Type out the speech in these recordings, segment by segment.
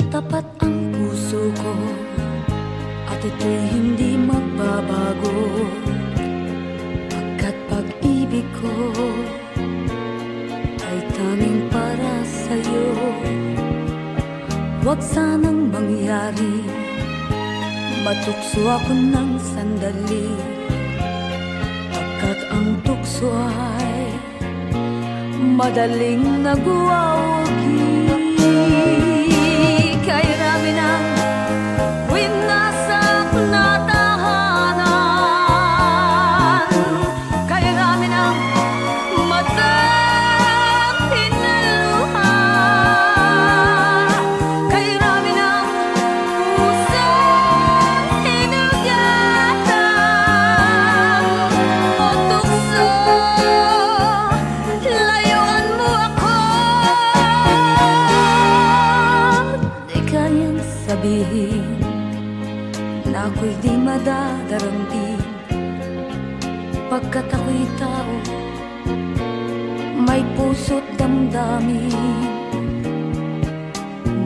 Tapat ang puso ko at ito'y hindi magbabago, pagkat pag-ibig ko ay tanging para sa'yo. Huwag sanang mangyari matukso ako ng sandali, pagkat ang tukso ay madaling nagwawagi. Kay rami ng winasak na tahanan, kay rami ng matang hinaluha, kay rami ng pusang hinugatan o tukso, layuan mo ako. Di kayang sabihin na ako'y di madadaramdin, pagkat ako'y tao, may puso't damdamin.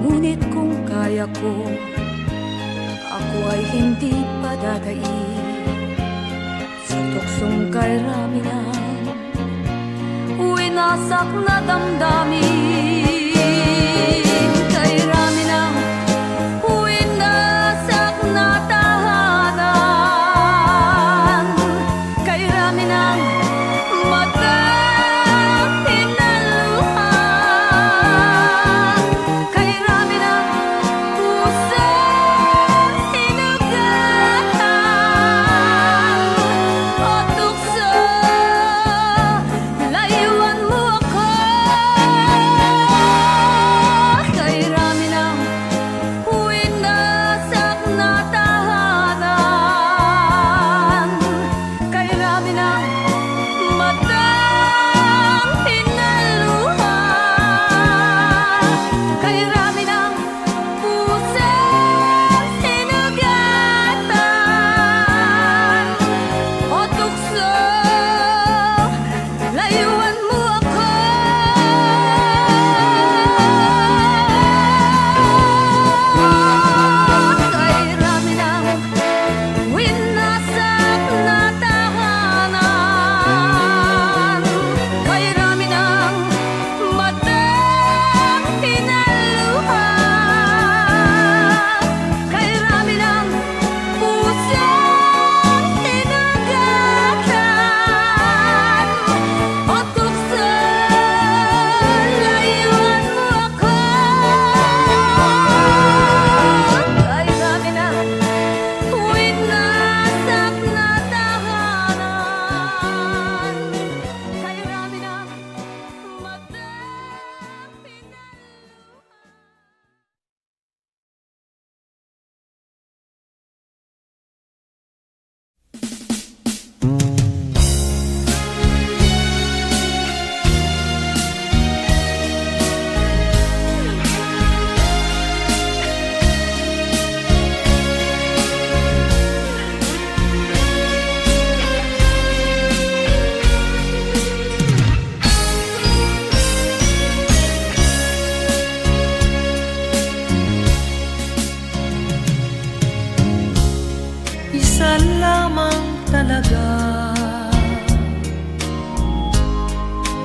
Ngunit kung kaya ko, ako ay hindi padadaig sa tuksong kay rami ng winasak na damdamin. Kay rami ng winasak na tahanan, kay rami ng matang hinaluha, kay rami ng pusang hinugatan o tukso, layuan mo ako. Kay rami ng winasak na tahanan, kay rami ng matang hinaluha, kay rami ng pusang hinugatan o tukso, layuan mo ako. Kay rami ng winasak na tahanan, kay rami ng matang hinaluha, kay rami ng pusang hinugatan o tukso, layuan mo ako. Kay rami ng winasak na tahanan, kay rami ng matang Isa lamang talaga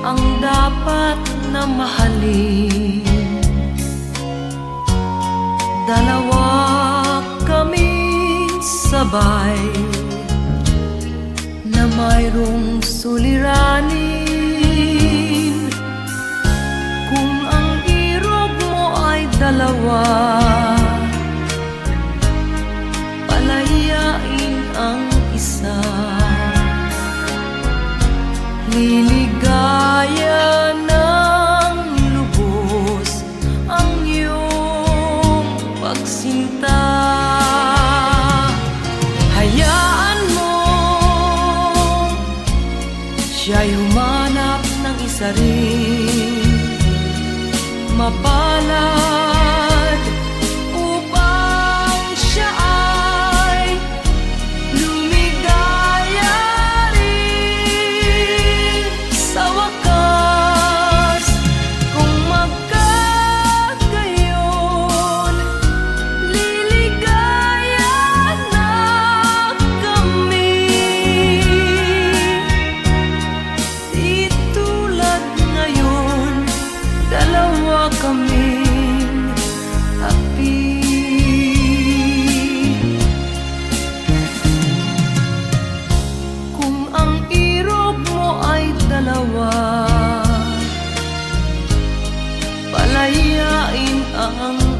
ang dapat na mahalin. Dalawa kaming sabay na mayroong suliranin. Kung ang irog mo ay dalawa, palayain ang isa. Liligaya ng lubos ang iyong pagsinta. Hayaan mo siya'y humanap ng isa rin. Mapalad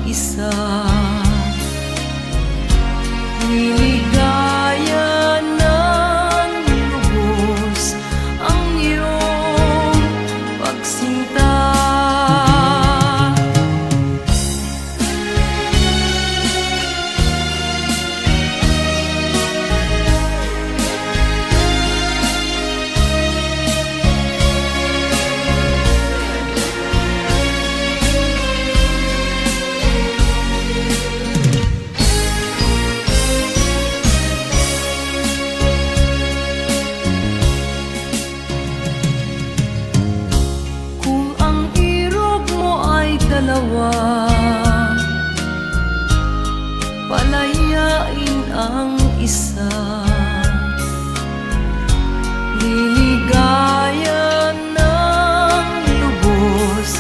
mag-isa. Niligaya ng lubos ang iyong pagsinta. Dalawa, palayain ang isa. Liligaya ng lubos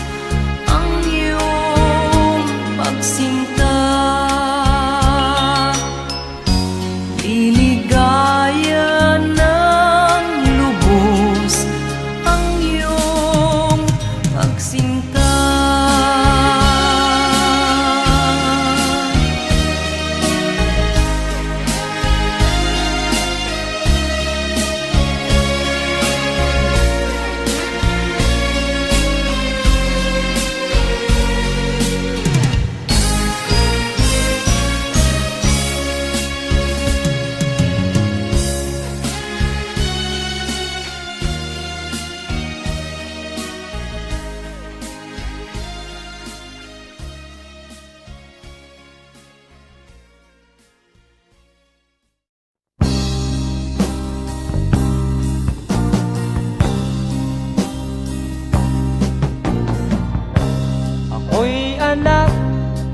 ang iyong pagsinta. Liligaya ng lubos ang iyong pagsinta. Ako'y anak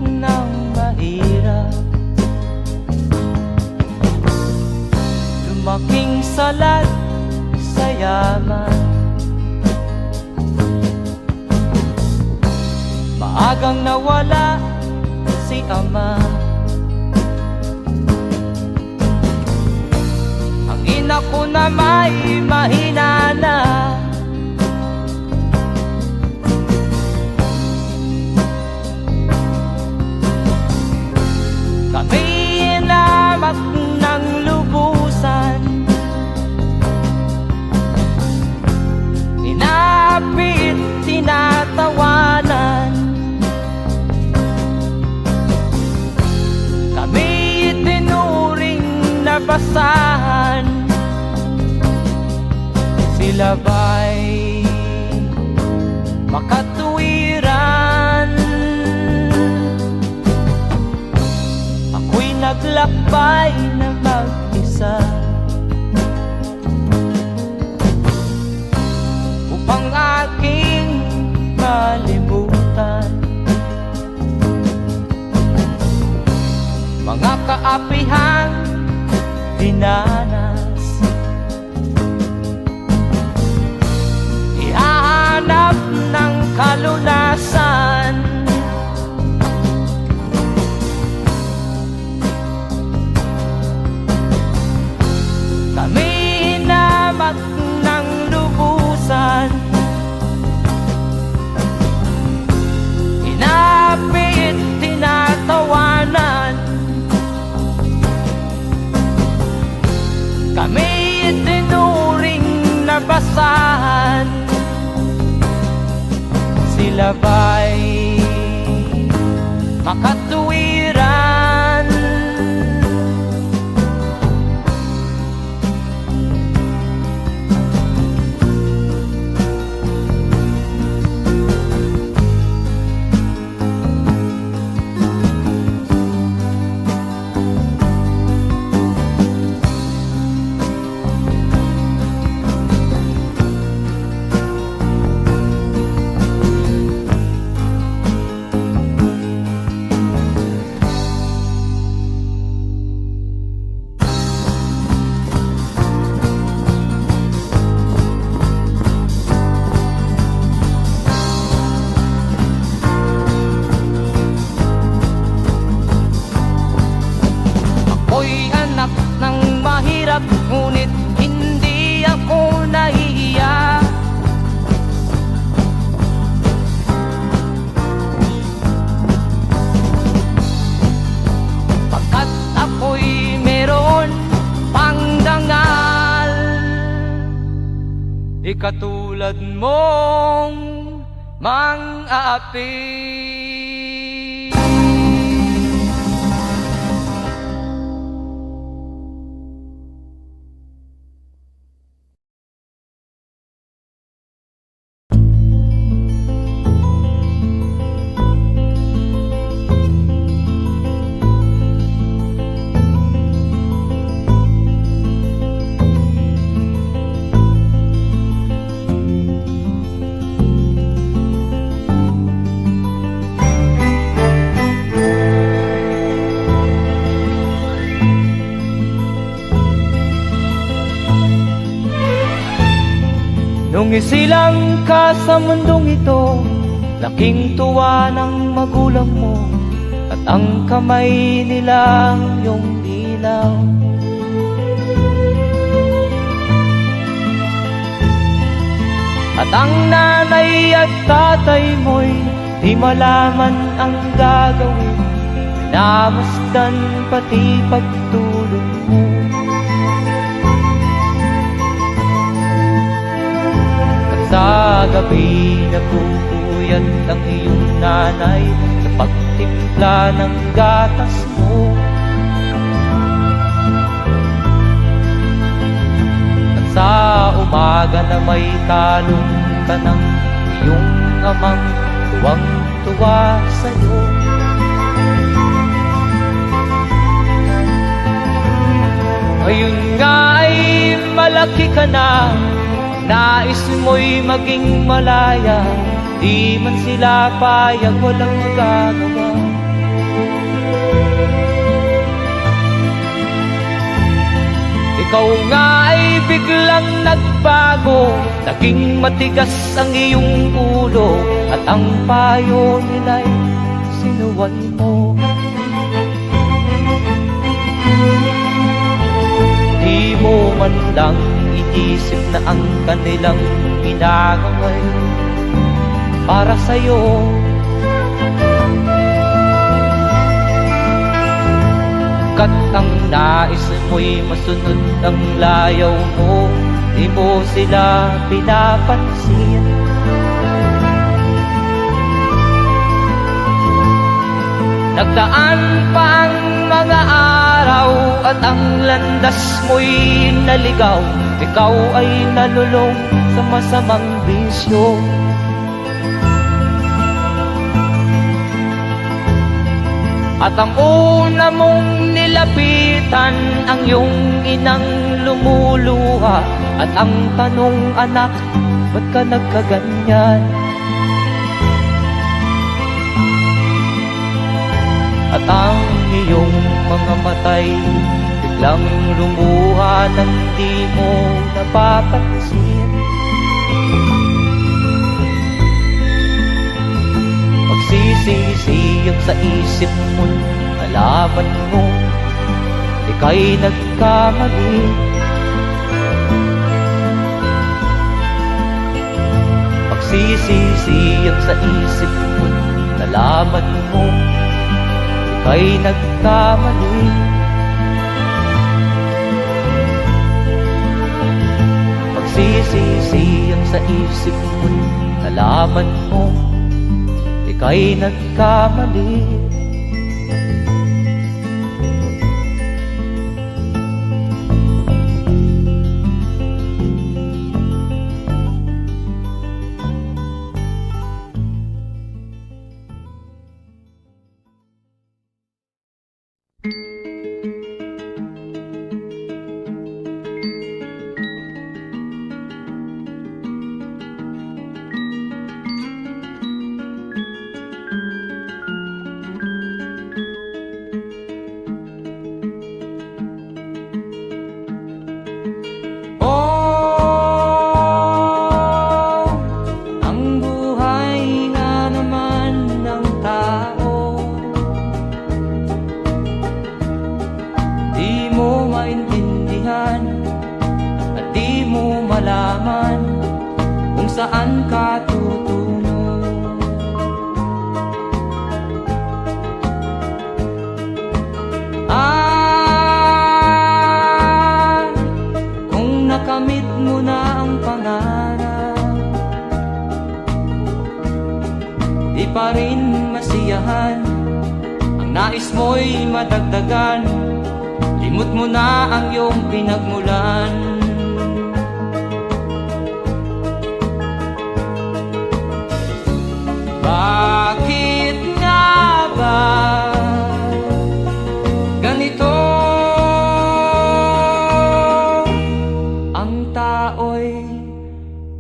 ng mahirap, lumaking salat sa yaman. Maagang nawala si ama, ang ina ko na may mahina na. Kami inamak ng lubusan, inapit, tinatawanan. Kami itinuring na basahan, sila ba'y makatuwiran? Naglakbay na mag-isa upang aking malimutan mga kaapihang dinanas. Ihahanap ng kalunasan kami inamak ng lubusan, inapit, tinatawanan. Kami itinuring na basahan, sila ba'y makatuwiran? Di katulad mong mang-aapi. Nung isilang ka sa mundong ito, laking tuwa ng magulang mo, at ang kamay nila iyong ilaw. At ang nanay at tatay mo'y di malaman ang gagawin, namasdan pati pagtulog mo. Sa gabi nagpupuyat ang iyong nanay sa pagtimpla ng gatas mo. At sa umaga na may talong ka ng iyong amang tuwang-tuwa sa'yo. Ngayon nga ay malaki ka na, nais mo'y maging malaya, di man sila payag, walang magagawa. Ikaw nga ay biglang nagbago, naging matigas ang iyong ulo, at ang payo nila'y sinuway mo. Di mo man lang inisip na ang kanilang ginagaway para sa'yo. Kat ang nais mo'y masunod ang layaw mo, di mo sila pinapansin. Nagdaan pa ang mga araw at ang landas mo'y naligaw, ikaw ay nalulong sa masamang bisyo. At ang una mong nilapitan ang iyong inang lumuluha, at ang tanong, anak, ba't ka nagkaganyan? At ang iyong mga matay biglang lumuha nang di mo napapansin. Magsisisiyag sa isip mo, nalaman mo ika'y nagkamali. Magsisisiyag sa isip mo, nalaman mo ika'y nagkamali. Magsisisiyag sa isip mo, nalaman mo ika'y nagkamali. Saan ka tutungo? Kung nakamit mo na ang pangarap, pa rin masiyahan. Ang nais mo'y madagdagan, limot mo na ang iyong pinagmulan. Bakit nga ba ganito? Ang tao'y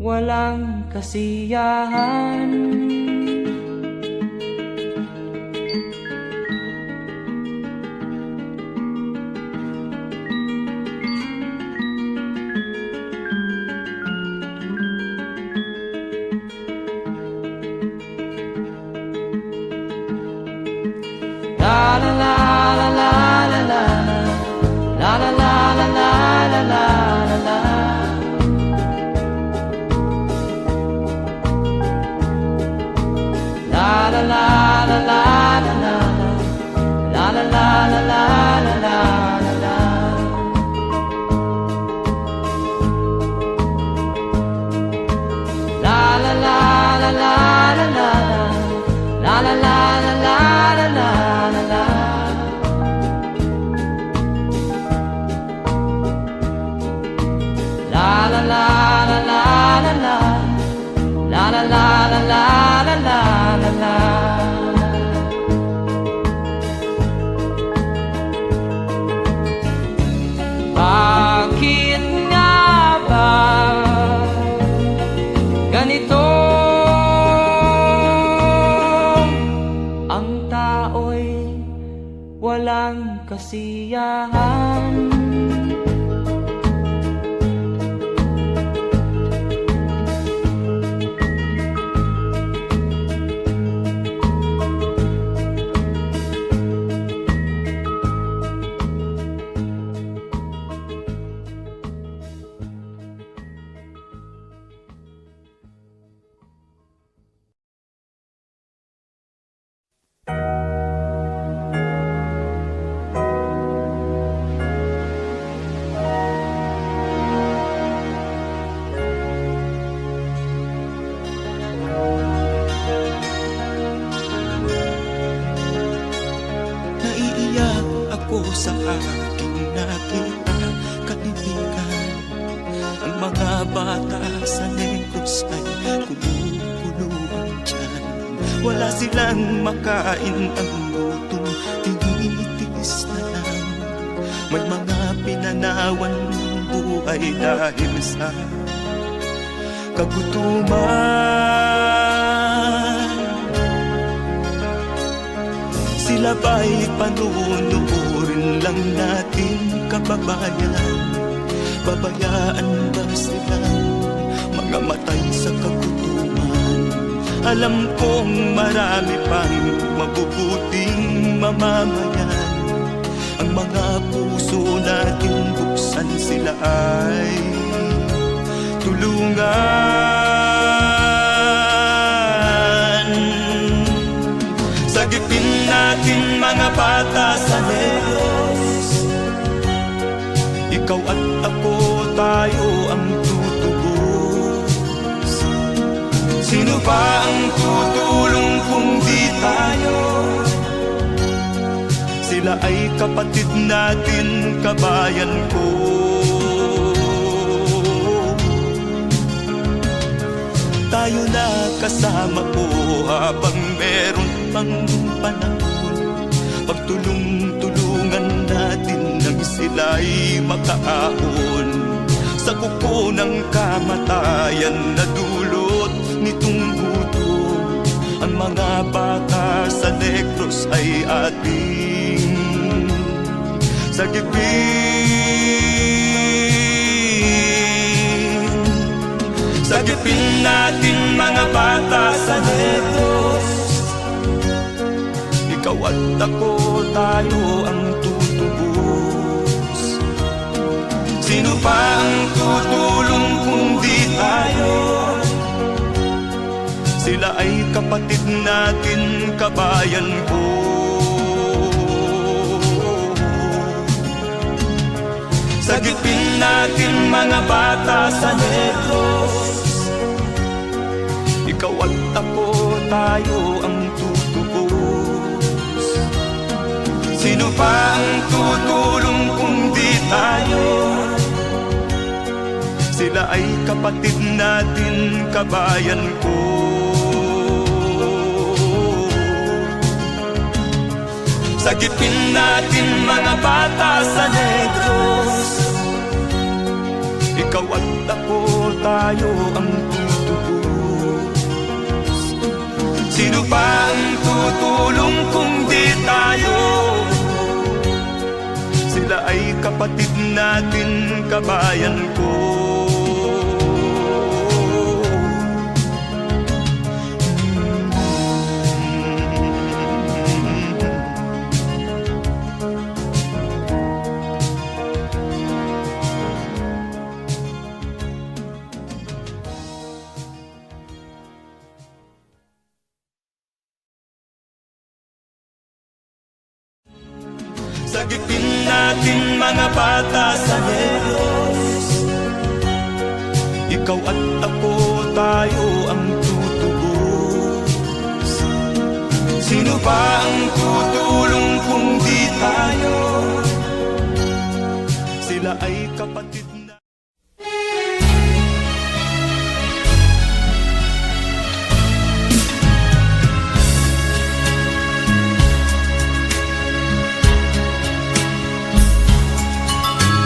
walang kasiyahan. La la la la la la la la la la la la la la la. La la la la la la la la la la la la la la. La la la la la la la la la la la la la. La la la la la la la la la la la la la la. Bakit nga ba ganito? Ang tao'y walang kasiyahan. Naiiyak ako sa aking nakita, kaibigan. Ang mga bata sa Negros ay kumukuluan dyan. Wala silang makain, ang gutom tinitiis na lang. May mga pinanawan ng buhay dahil sa kagutuman. Sila ba'y panunurin lang natin, kababayan? Babayaan ba silang mga matay sa kagutuman? Alam kong marami pang mabubuting mamamayan. Ang mga puso natin buksan, sila ay tulungan. Sagipin natin mga bata sa Negros, ikaw at ako, tayo ang tutubos. Sino ba ang tutulong kung di tayo? Sila ay kapatid natin, kabayan ko. Tayo na kasama ko habang meron pang panahon. Pagtulong-tulungan natin nang sila'y makaahon sa kuko ng kamatayan na dulot nitong gutom. Ang mga bata sa Negros ay ating sagipin. Sagipin natin mga bata sa Negros, ikaw at ako, tayo ang tutubos. Sino pa ang tutulong kung di tayo? Sila ay kapatid natin, kabayan ko. Sagipin natin mga bata sa Negros, ikaw at ako, tayo ang Sino pa ang tutulong kung di tayo? Sila ay kapatid natin, kabayan ko. Sagipin natin mga bata sa Negros. Ikaw at ako, tayo ang tutubos. Sino pa ang tutulong kung di tayo? Sila ay kapatid natin, kabayan ko. Sagipin natin mga bata sa Negros. Ikaw at ako, tayo ang tutubos. Sino pa ang tutulong kung di tayo? Sila ay kapatid na.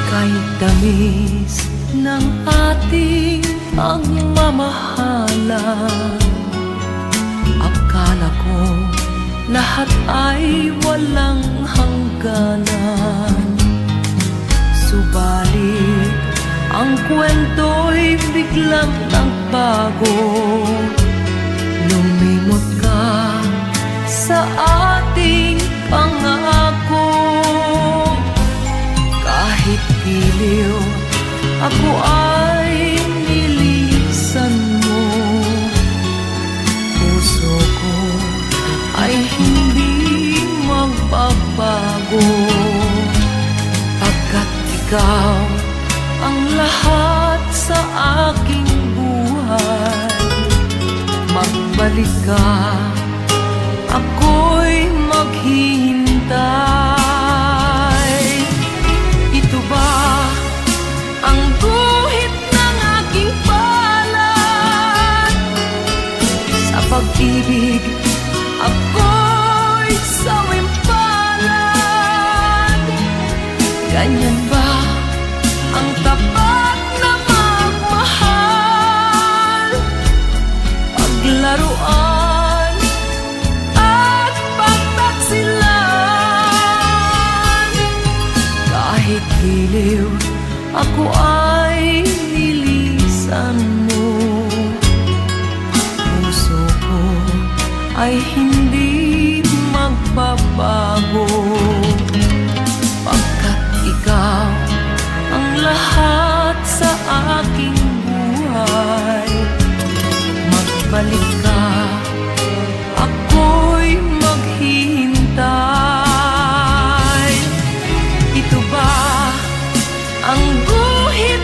Kahit tamis ng ating pagmamahalan, akala ko lahat ay walang hangganan. Subalit ang kwento'y biglang nagbago. Lumimot ka sa ating pangako. Kahit giliw, ako ay nilisan mo. Puso ko ay hindi magbabago, pagkat ikaw ang lahat sa aking buhay. Magbalik ka, ako'y maghihintay. Ang guhit ng aking palad, sa pag-ibig ako'y sawimpalad. Ganyan ba ang tapat na magmahal? Paglaruan at pagtaksilan. Kahit giliw, ako ay nilisan mo. Puso ko ay hindi magbabago, pagkat ikaw ang lahat sa aking buhay. Magbalik ka, ako'y maghihintay. Ito ba ang guhit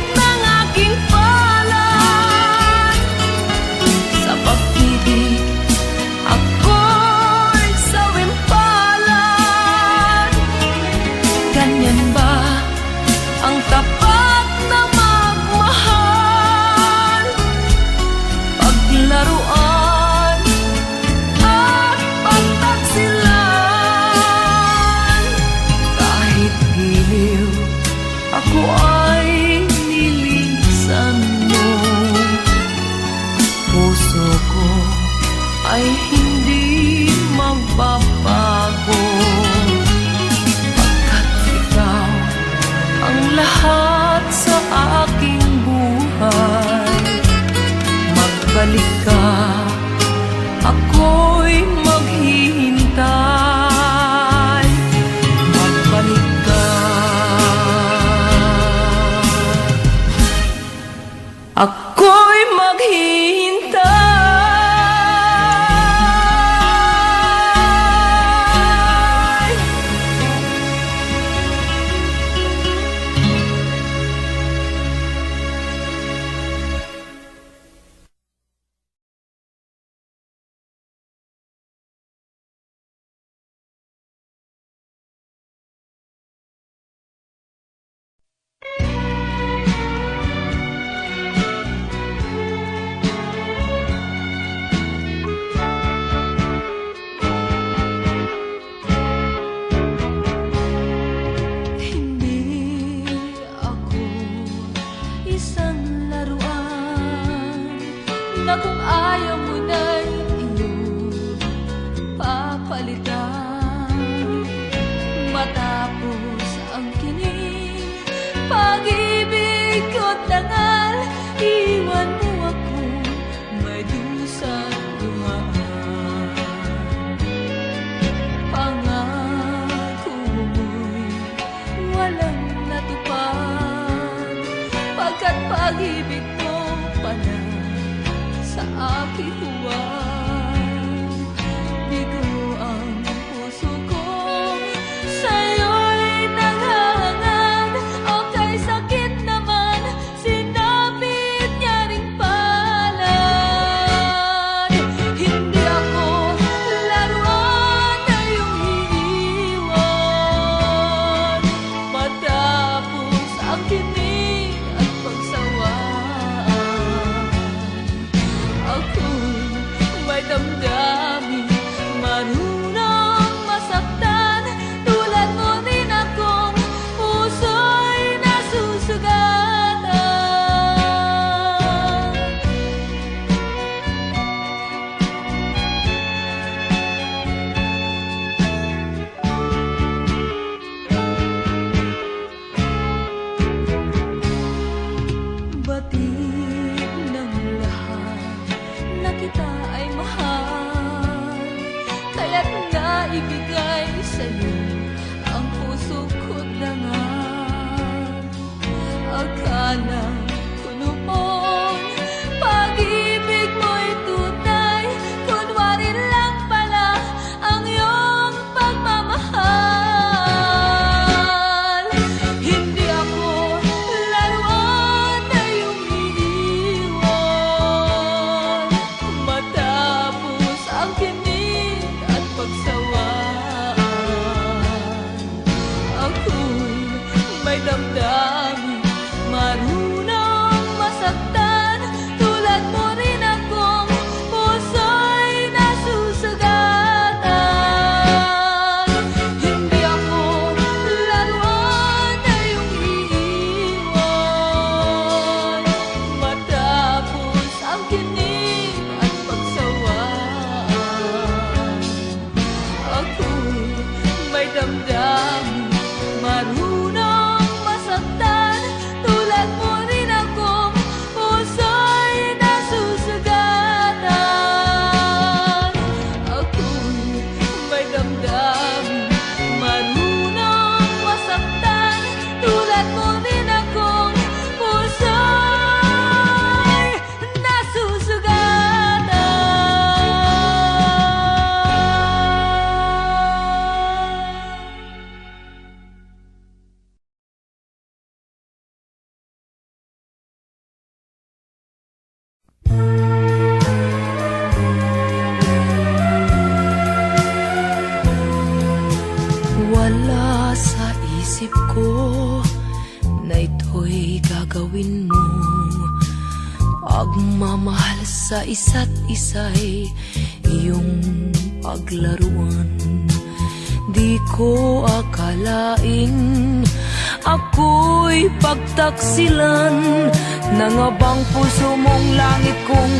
may damdamin, marunong masaktan. Tulad mo rin akong puso'y nasusugatan. Hindi ako laruan na iyong iiwan matapos ang kinig at pagsawaan. Ako'y may damdamin, marunong masaktan. Tulad mo rin akong puso'y nasusugatan. Ako'y may damdamin, marunong masaktan. Tulad mo rin akong puso'y nasusugatan. Wala sa isip ko na ito'y gagawin mo. Pagmamahal sa isa't isa'y iyong paglaruan. Di ko akalain ako'y pagtaksilan ng abang puso mong langit kong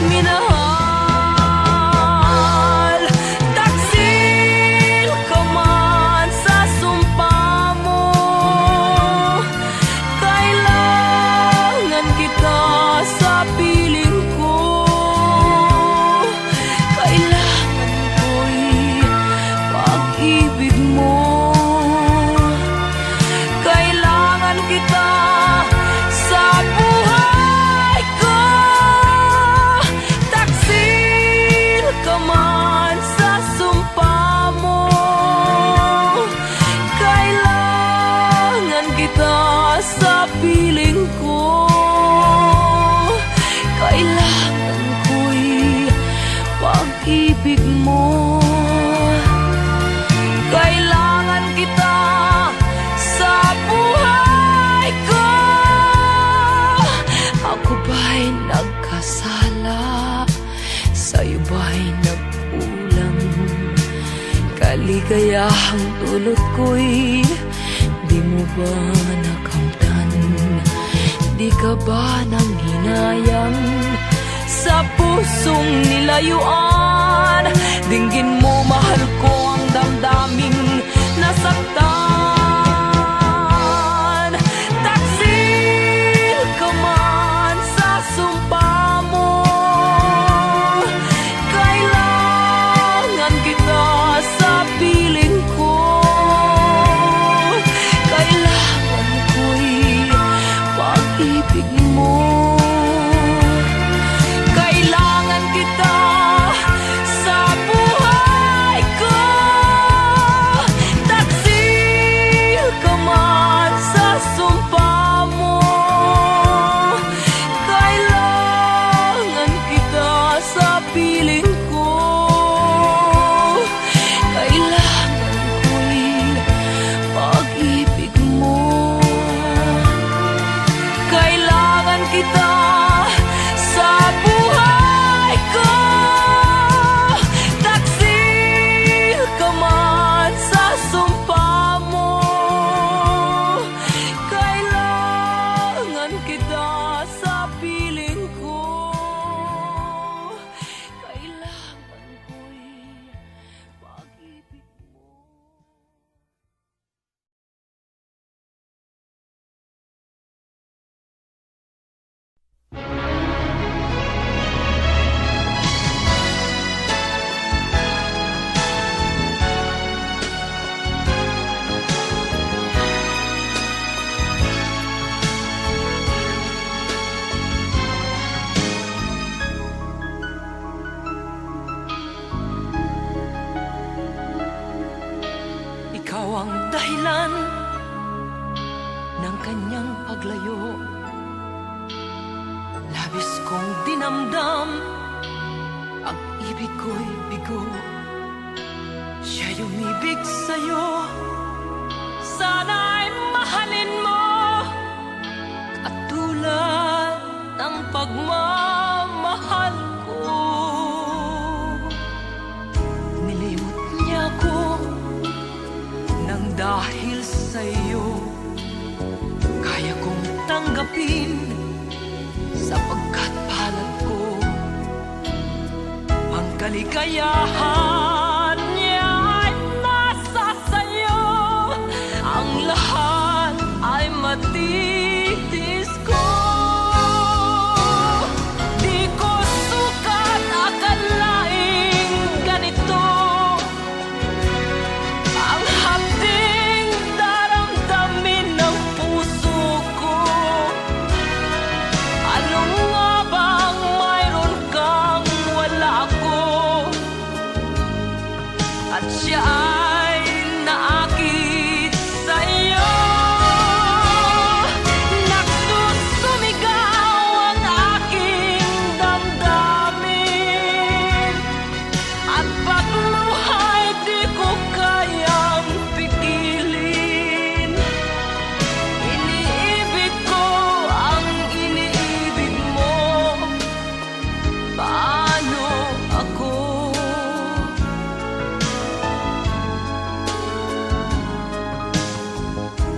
minahal. Taksil ka man sa sumpa mo, kailangan kita sa piling ko. Kailangan ko'y pag-ibig mo. Kailangan kita sa buhay ko. Taksil ka man sa sumpa mo, kailangan kita sa piling ko. Kailangan ko'y pag-ibig mo. Kailangan kita sa buhay ko. Ako ba'y nagkasala? Sa'yo ba'y nagkulang? Kaligayahang dulot ko'y di mo ba nakamtan? Di ka ba nang hinayang sa pusong nilayuan? Dinggin mo, mahal ko, ang damdaming nasaktan. Taksil ka man sa sumpa mo, kailangan kita sa piling ko. Kailangan ko'y pag-ibig mo. Kailangan kita sa buhay ko. Taksil ka man sa sumpa mo, kailangan kita sa piling ko. Kailangan ko'y pag-ibig mo. Kailangan kita sa buhay ko. Taksil ka man sa sumpa mo, kailangan kita sa piling ko. Kailangan ko'y pag-ibig mo. Ikaw ang dahilan ng kanyang paglayo. Labis kong dinamdam, ang ibig ko'y bigo. Siya'y umibig sa'yo, sana'y mahal dahil sa'yo kaya kong tanggapin, sapagkat palad ko ang kaligayahan niya ay nasa sayo. Ang lahat ay matitis ko. Di ko sukat akalaing ganito ang hapding daramdamin ng puso ko. Ano nga bang mayroon kang wala ako, at siya ay naakit sa'yo. Nagsusumigaw ang aking damdamin, at pagluhay di ko kayang pigilin. Iniibig ko ang iniibig mo. Paano ako?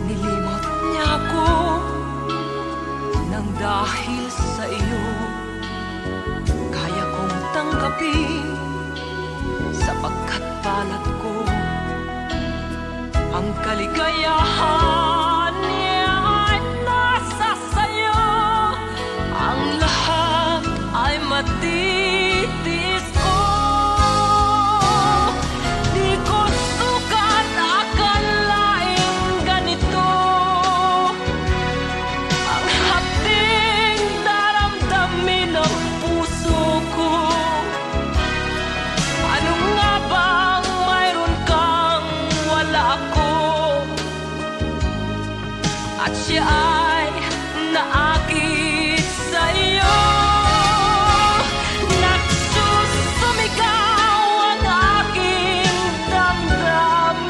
Nilimot niya ako nang dahil sa iyo kaya kong tanggapin, sapagkat palad ko ang kaligayahan niya ay nasa sayo. Ang lahat ay matitis ko. Di ko sukat akalaing ganito ang hapding daramdamin ng puso ko. Ano nga bang mayroon kang wala ako, at siya ay naakit sa'yo. Nagsusumigaw ang aking damdamin,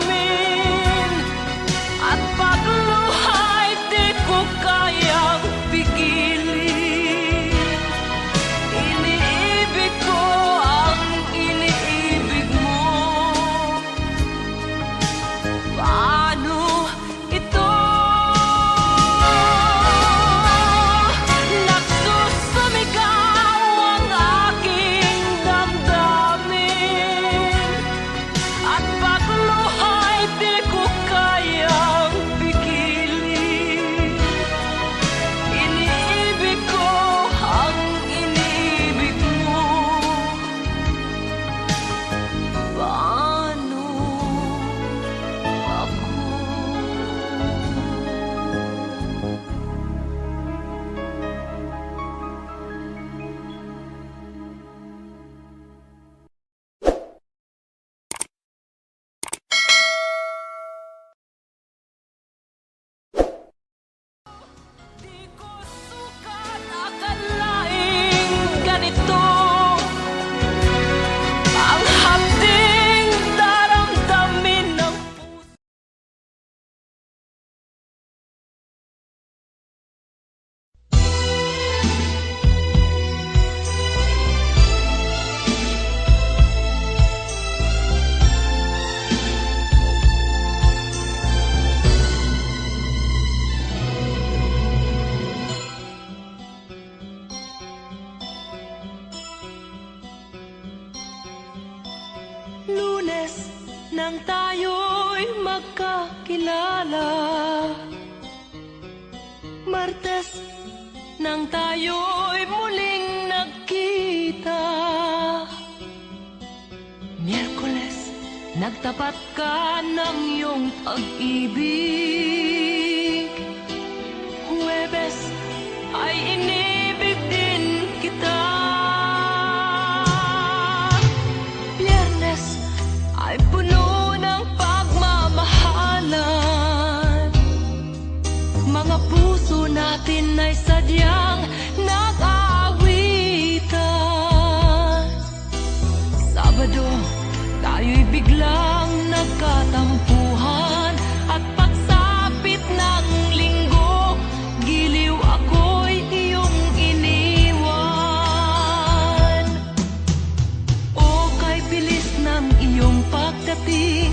at pagluhay di ko kayang pigilin. Iniibig ko ang iniibig mo. Paano ito? Nagsusumigaw ang aking damdamin, at pagluhay di ko kayang pigilin. Iniibig ko ang iniibig mo. Paano ako? Di ko sukat akalaing ganito ang hapding daramdamin ng puso. Lunes nang tayo'y magkakilala, Martes nang tayo'y muling nagkita, Miyerkules nagtapat ka ng iyong pag-ibig, Huwebes ay inibig din kita, Biyernes ay puno ng pagmamahalan. Mga puso natin ay sadyang nag-aawitan. Sabado, tayo'y biglang nagkatampuhan, at pagsapit ng linggo, giliw ako'y iyong iniwan. O kay bilis ng iyong pagdating,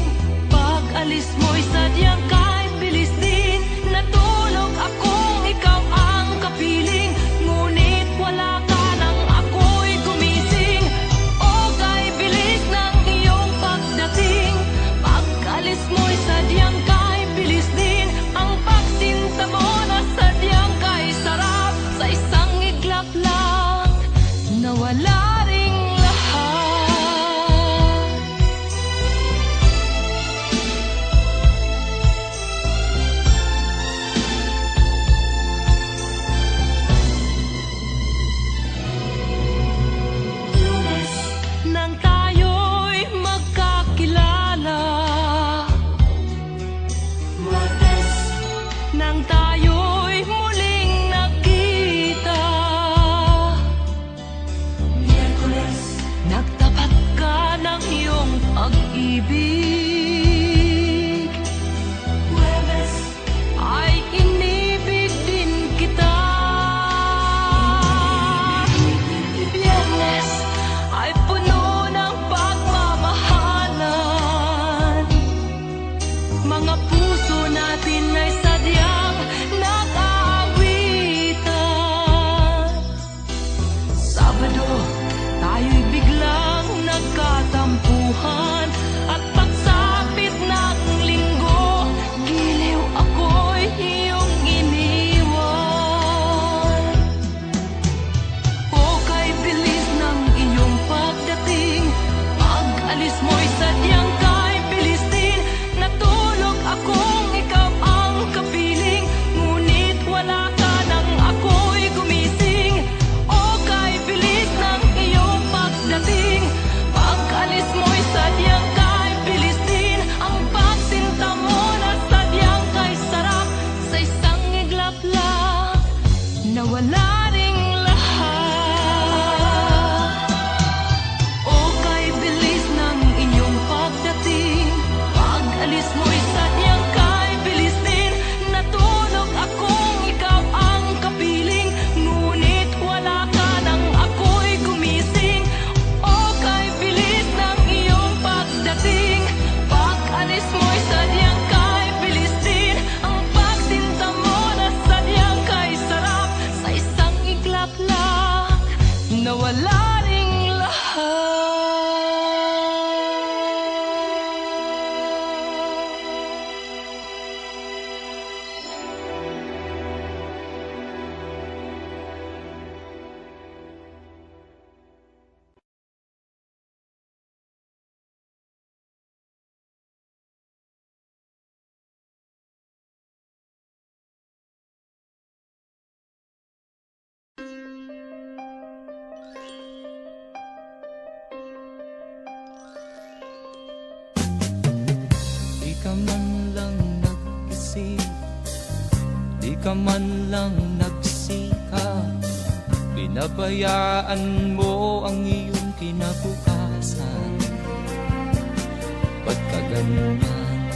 pag-alis mo'y mo'y sadyang kay bilis din. Natulog akong ikaw ang kapiling, ngunit wala ka nang ako'y gumising. O kay bilis ng iyong pagdating, pag-alis mo'y sadyang kay bilis din. Ang pagsinta mo na sadyang kay sarap, sa isang iglap lang nawala ring lahat. Nang tayo'y magkakilala, nang tayo'y muling nakita, nagtapat ka ng iyong pag-ibig, ay inibig din kita. Biyernes ay puno ng pagmamahalan, mga puso natin ay sadyang nag-aawitan. Sabado, tayo'y biglang nagkatampuhan, at pagsapit ng linggo, giliw ako'y iyong iniwan. O kay bilis ng iyong pagdating, pag-alis mo'y sadyang kay bilis din. Natulog akong ikaw ang kapiling, ngunit wala ka nang ako'y gumising. O kay bilis ng iyong pagdating, pag-alis mo'y sadyang kay bilis din. Ang pagsinta mo na sadyang kay sarap, sa isang iglap lang nawala ring lahat. O kay bilis ng inyong pagdating, pag-alis mo'y sadyang kay bilis din. Natulog akong ikaw ang kapiling, ngunit wala ka nang ako'y gumising. O kay bilis ng iyong pagdating, pag-alis mo'y sadyang kay bilis din. Ang pagsinta mo na sadyang kay sarap, sa isang iglap lang nawala ring lahat. Di ka man lang nag-isip, di ka man lang nagsikap, pinabayaan mo ang iyong kinabukasan. Ba't ka ganyan?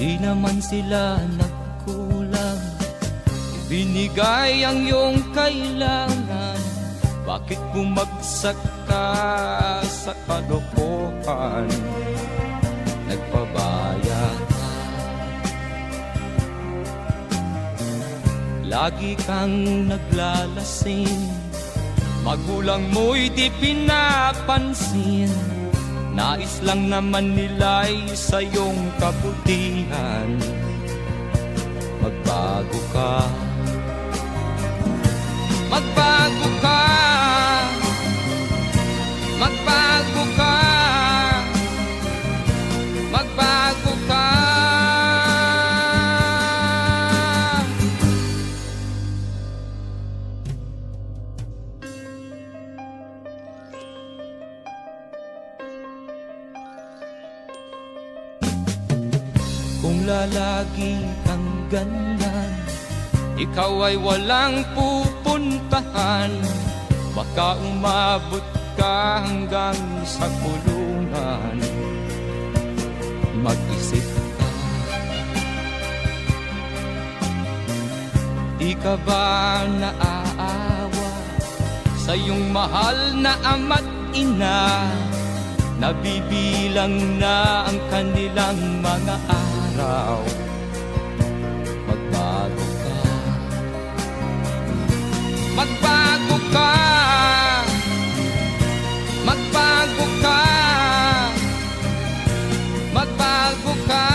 Di naman sila nagkulang, ibinigay ang iyong kailangan. Bakit bumagsak ka sa kalokohan? Nagpabaya ka, lagi kang naglalasing, magulang mo'y di pinapansin. Nais lang naman nila'y sa iyong kabutihan. Magbago ka, magbago ka, magbago ka, magbago ka. Kung lalagi kang ganyan, ikaw ay walang pupuntahan. Baka umabot ka hanggang sa kulungan. Mag-isip ka, di ka ba naaawa sa iyong mahal na ama't ina? nabibilang na ang kanilang mga araw. Magbago ka, magbago ka, magbago ka, magbago ka.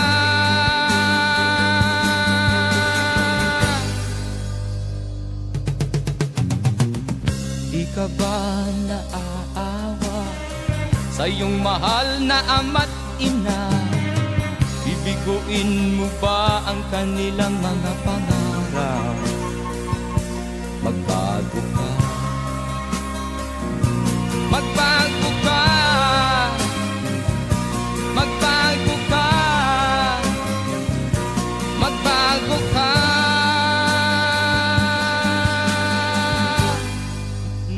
Di ka ba naaawa sa iyong mahal na ama't ina? Bibiguin mo ba ang kanilang mga pangarap? Magbago ka, magbago ka, magbago ka, magbago ka.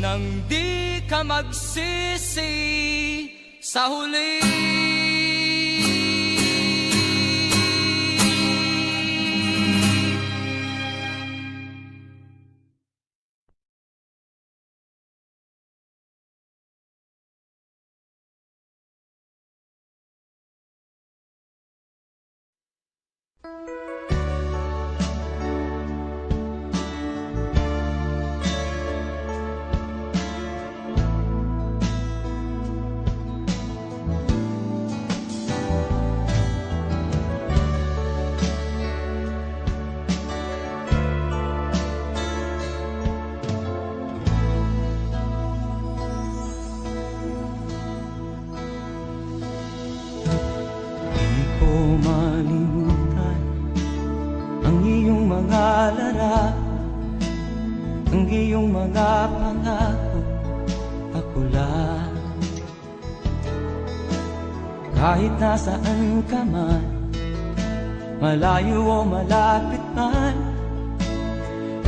Nang di ka magsisi sa huli. Malimutan ang iyong mga larawan, ang iyong mga pangako, ako lang. Kahit nasaan ka man, malayo o malapit man,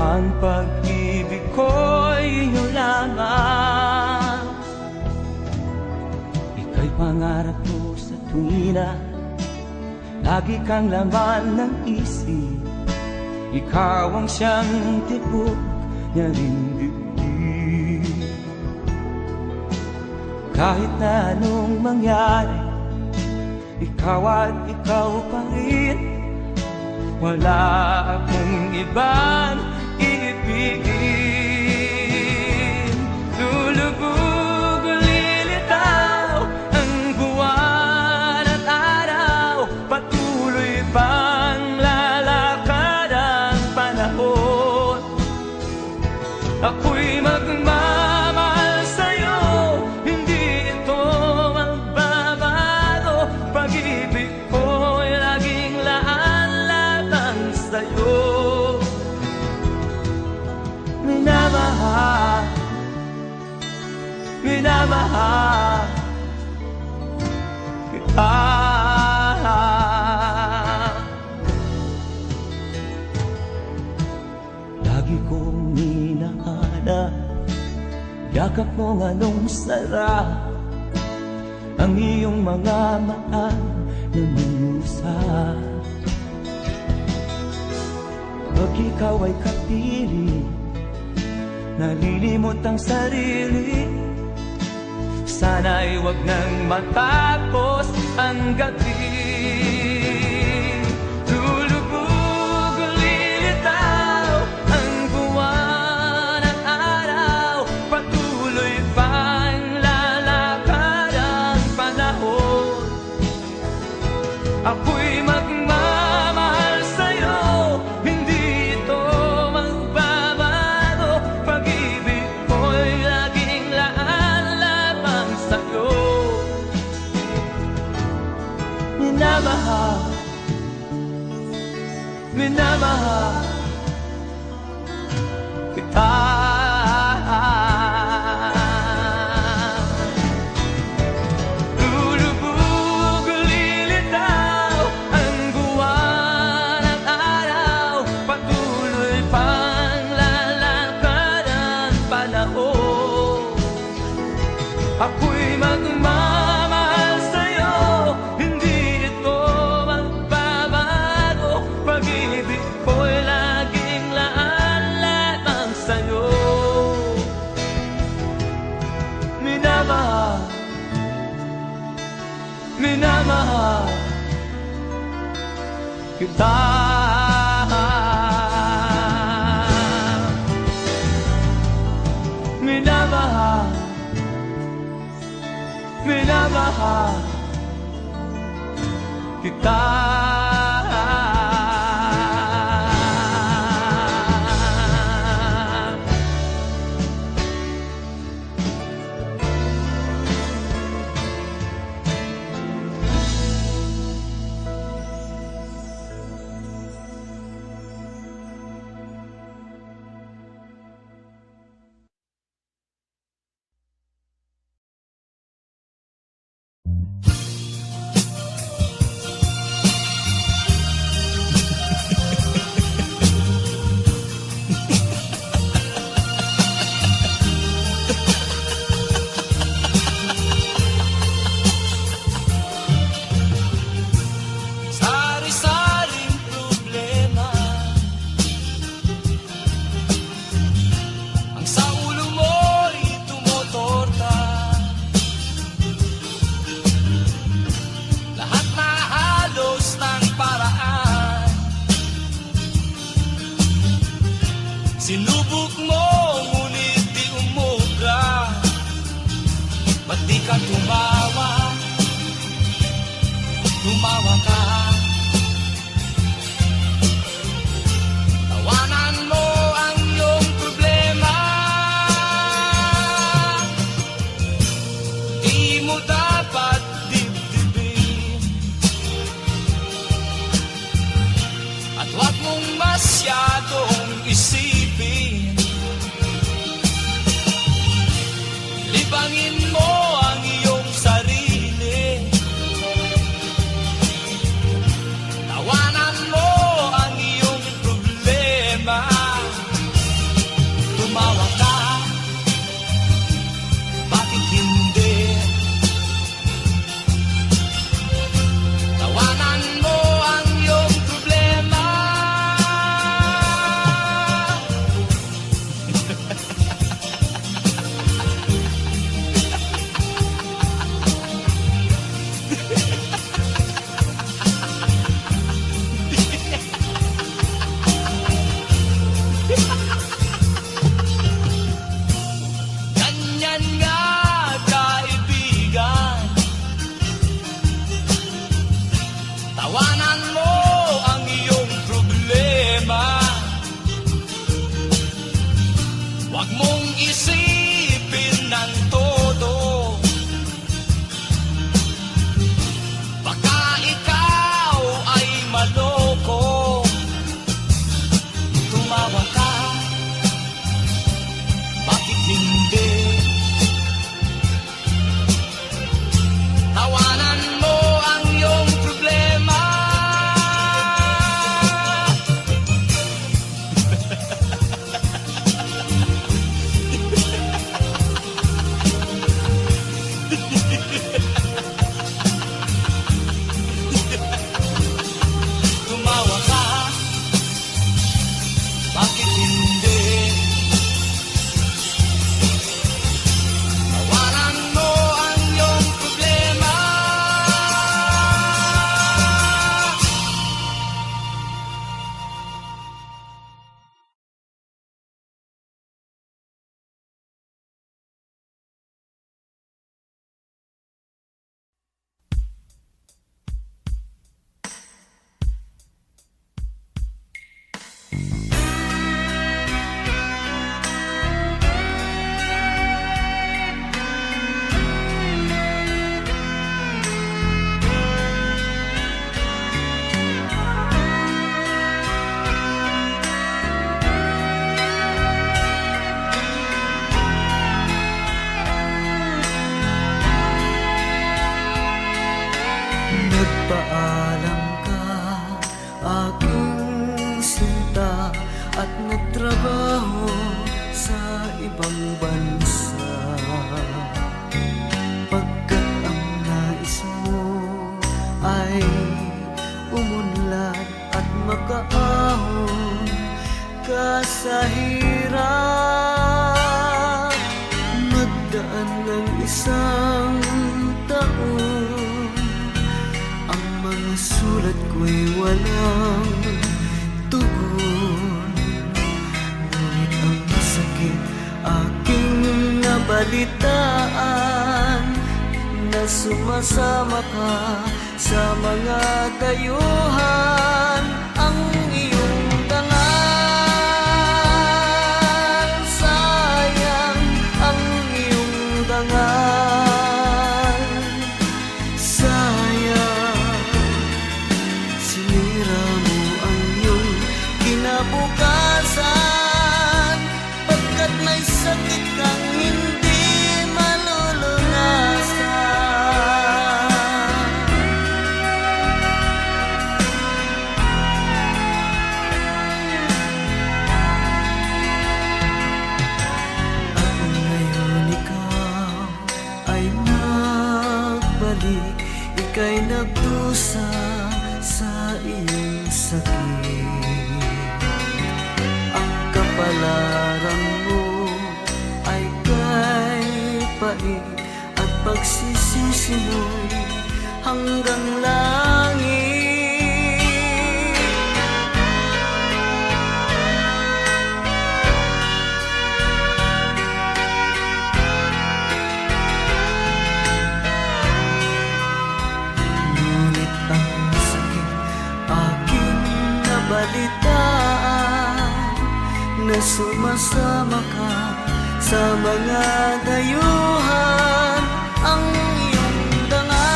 ang pag-ibig ko'y iyo lamang. Ika'y pangarap ko sa tuwina, lagi kang laman ng isip. Ikaw ang siyang tibok niya rin dibdib. Kahit na anong mangyari, ikaw at ikaw pa rin. Wala akong ibang iibigin. Lulubog o lilitaw ang buwan at araw, patuloy pang lalakad ang panahon. Ako'y magmamahal sa'yo, hindi ito magbabago. Pag-ibig ko'y laging laan lamang sa'yo. Minamahal, minamahal kita. Lagi kong hinahanap yakap mong anong sarap, ang iyong mga mata na minusap. Pag ikaw ay kapiling, nalilimot ang sarili. Sana'y wag nang matapos ang gabi. Lulubog o lilitaw ang buwan at araw, patuloy pang lalakad ang panahon. Ako'y magmamahal sa'yo, hindi ito magbabago. Pag-ibig ko'y laging laan lamang sa'yo. Minamahal, minamahal kita. Lulubog o lilitaw ang buwan at araw, patuloy pang lalakad ang panahon. Ako'y magmamahal sa'yo, hindi ito magbabago. Pag-ibig ko'y minamahal kita. Minamahal, minamahal kita. Sari-saring problema ang sa ulo mo'y tumutorta. Lahat na halos ng paraan sinubok mo, ngunit di umubra. Ba't di ka tumawa? Tumawa ka. Tawanan mo ang iyong problema. Di mo dapat dibdibin, at huwag mong masyadong isipin. Libangin mo ang iyong sarili. Tawanan mo ang iyong problema. Tumawa ka, bakit hindi? Tawanan mo ang iyong problema. Ganyan nga, kaibigan. Tawanan mo ang iyong problema. Huwag mong isipin ng todo. Baka ikaw ay maloko. Tumawa ka, bakit hindi? Tawanan mo ang iyong problema. Tumawa ka, bakit hindi? Tawanan mo ang iyong problema. Nagpaalam ka, aking sinta, at nagtrabaho sa ibang bansa. Pagkat ang nais mo ay umunlad at makaahon ka sa hirap. Nagdaan ng isang taon sulat ko'y walang tugon. Ngunit ang sakit aking nabalitaan, na sumasama ka sa mga dayuhan. Ang iyong dangal, sayang ang iyong dangal. Sayang, sinira mo ang iyong kinabukasan, pagkat may sakit kang hindi malulunasan. At ngayon ikaw ay nagbalik, ika'y nagdusa sa iyong sakit. Ang kapalaran mo ay kay pait, at pagsisisi mo'y hanggang langit. Ngunit ang sakit aking nabalitaan, na sumasama ka sa mga dayuhan. Ang iyong dangal,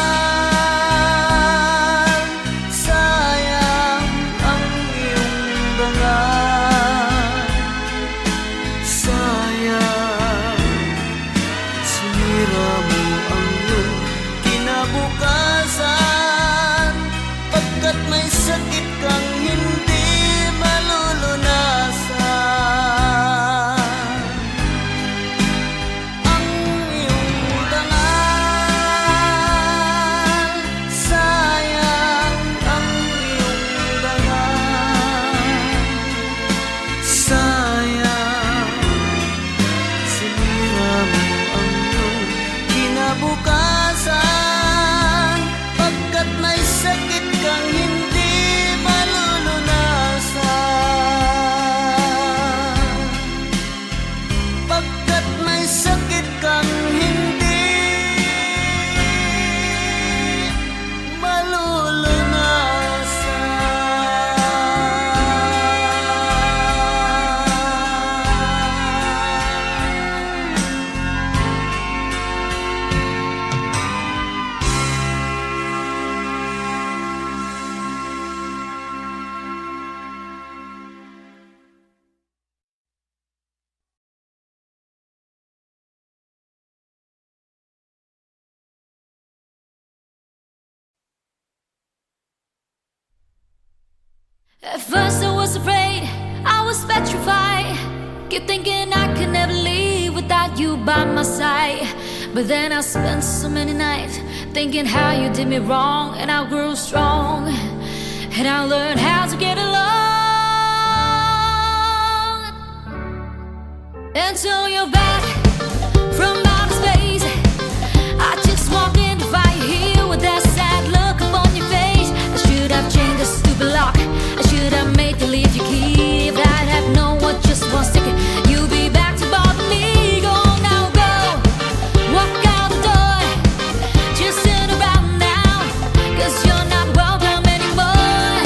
sayang ang iyong dangal. Sayang, sinira mo ang iyong kinabukasan, pagkat may sakit kang hindi malulunasan. Ang iyong dangal, sayang ang iyong dangal. Sayang, sinira mo ang iyong kinabukasan, pagkat may sakit kang hindi malulunasan. Pagkat may sakit kang hindi malulunasan. At first I was afraid, I was petrified, kept thinking I could never leave without you by my side. But then I spent so many nights thinking how you did me wrong, and I grew strong, and I learned how to get along. Until you're back from outer space, I just walked in to find you here with that sad look upon your face. I should have changed the stupid lock, I should have made you leave your key. If I'd have known what just one second you'll be back to bother me. Go now, go, walk out the door, just turn around now, 'cause you're not welcome anymore.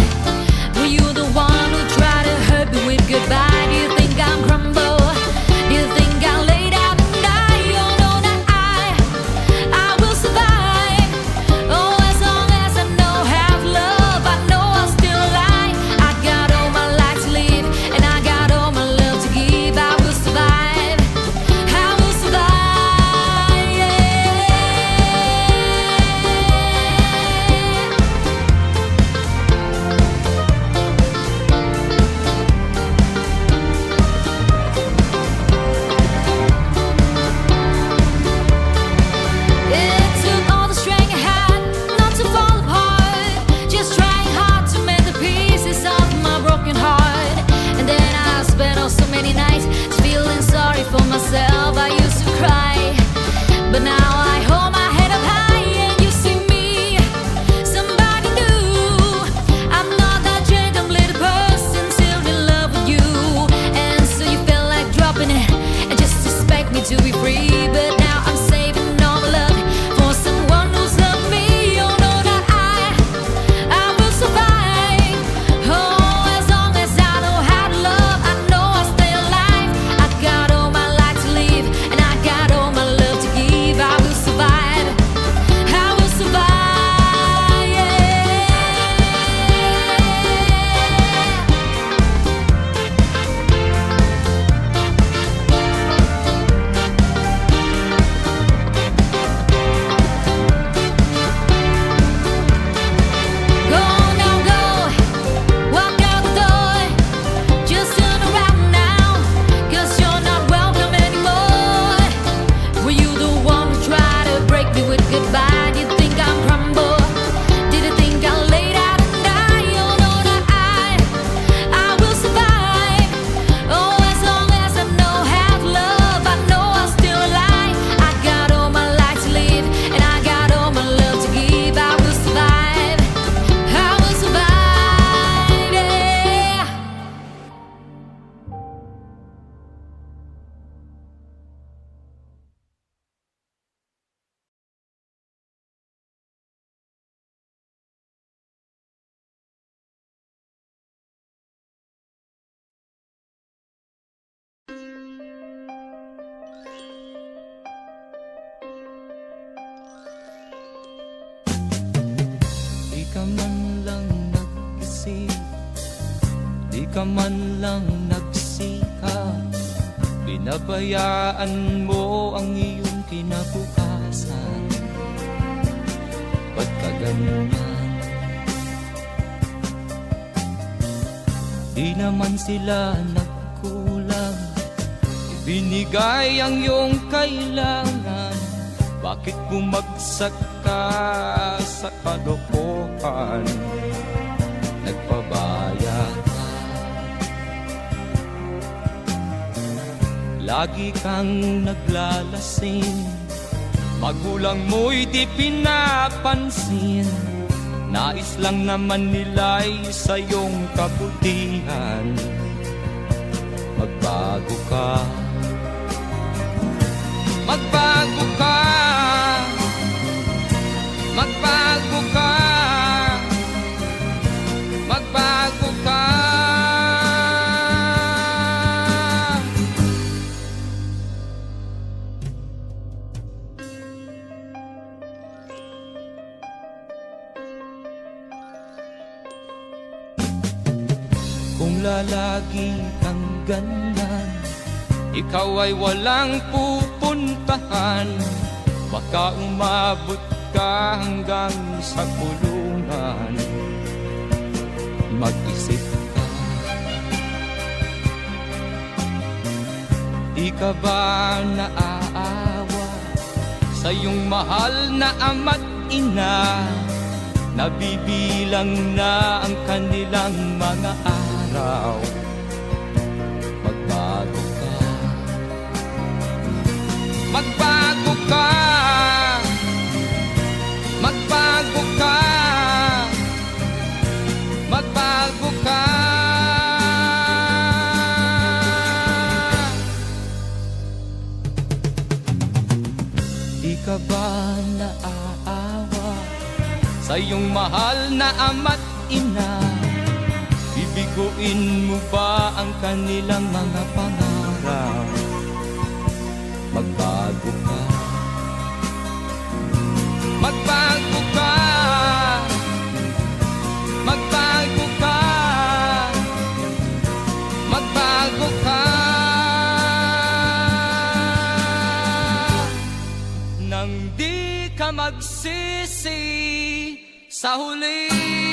Were you the one who tried to hurt me with goodbye? Do you think I'm crumble? Do you think I laid out ka man lang nagsikap, binabayaan mo ang iyong kinabukasan. Ba't ka ganyan? Di naman sila nagkulang, ibinigay ang iyong kailangan. Bakit bumagsak ka sa kalokohan? Nagpabaya ka, lagi kang naglalasing, magulang mo'y di pinapansin. Nais lang naman nila'y sa iyong kabutihan. Magbago ka, magbago ka, magbago ka, magbago ka. Kung lalagi kang ganyan, ikaw ay walang pupuntahan. Baka umabot ka hanggang sa kulungan. Mag-isip ka, di ka ba naaawa sa iyong mahal na ama't ina? Nabibilang na ang kanilang mga araw. Magbago ka, magbago ka, magbago ka, magbago ka. Di ka ba naaawa sa iyong mahal na ama't ina? Bibiguin mo ba ang kanilang mga pangarap? Magbago ka, magbago ka, magbago ka, magbago ka. Nang di ka magsisi sa huli.